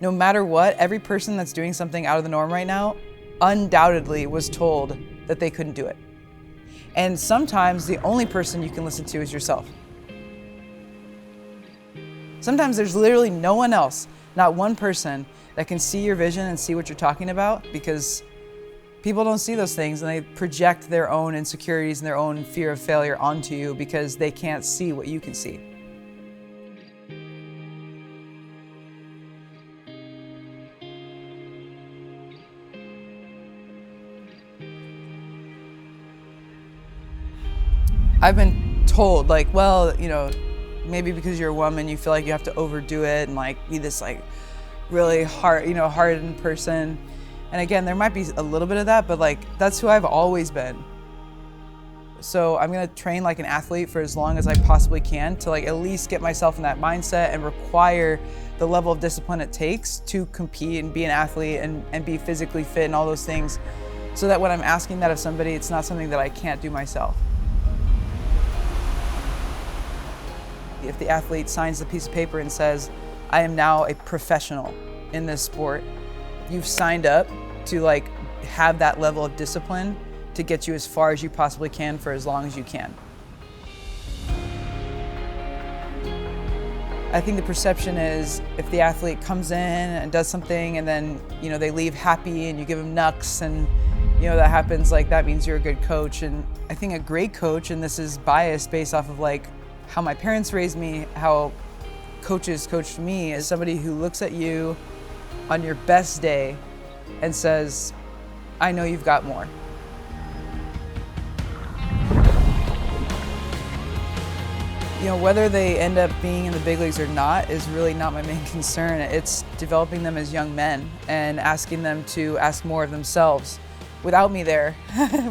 No matter what, every person that's doing something out of the norm right now undoubtedly was told that they couldn't do it. And sometimes the only person you can listen to is yourself. Sometimes there's literally no one else, not one person, that can see your vision and see what you're talking about, because people don't see those things and they project their own insecurities and their own fear of failure onto you because they can't see what you can see. I've been told, like, well, you know, maybe because you're a woman, you feel like you have to overdo it and like be this like really hardened person. And again, there might be a little bit of that, but like that's who I've always been. So I'm gonna train like an athlete for as long as I possibly can to like at least get myself in that mindset and require the level of discipline it takes to compete and be an athlete and be physically fit and all those things, so that when I'm asking that of somebody, it's not something that I can't do myself. If the athlete signs the piece of paper and says, I am now a professional in this sport, you've signed up to like have that level of discipline to get you as far as you possibly can for as long as you can. I think the perception is if the athlete comes in and does something and then, you know, they leave happy and you give them knucks and, you know, that happens, like that means you're a good coach. And I think a great coach, and this is biased based off of like how my parents raised me, how coaches coached me, is somebody who looks at you on your best day and says, I know you've got more. You know, whether they end up being in the big leagues or not is really not my main concern. It's developing them as young men and asking them to ask more of themselves without me there,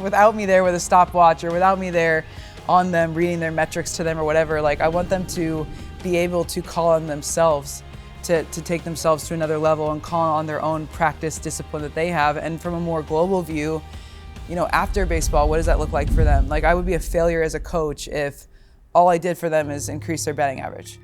without me there with a stopwatch or without me there on them, reading their metrics to them or whatever. Like, I want them to be able to call on themselves, to take themselves to another level and call on their own practice discipline that they have. And from a more global view, you know, after baseball, what does that look like for them? Like, I would be a failure as a coach if all I did for them is increase their batting average.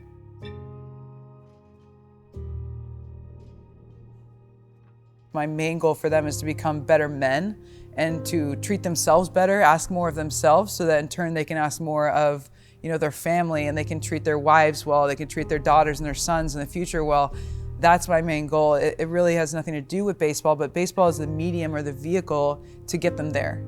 My main goal for them is to become better men and to treat themselves better, ask more of themselves, so that in turn they can ask more of, you know, their family, and they can treat their wives well, they can treat their daughters and their sons in the future well. That's my main goal. It really has nothing to do with baseball, but baseball is the medium or the vehicle to get them there.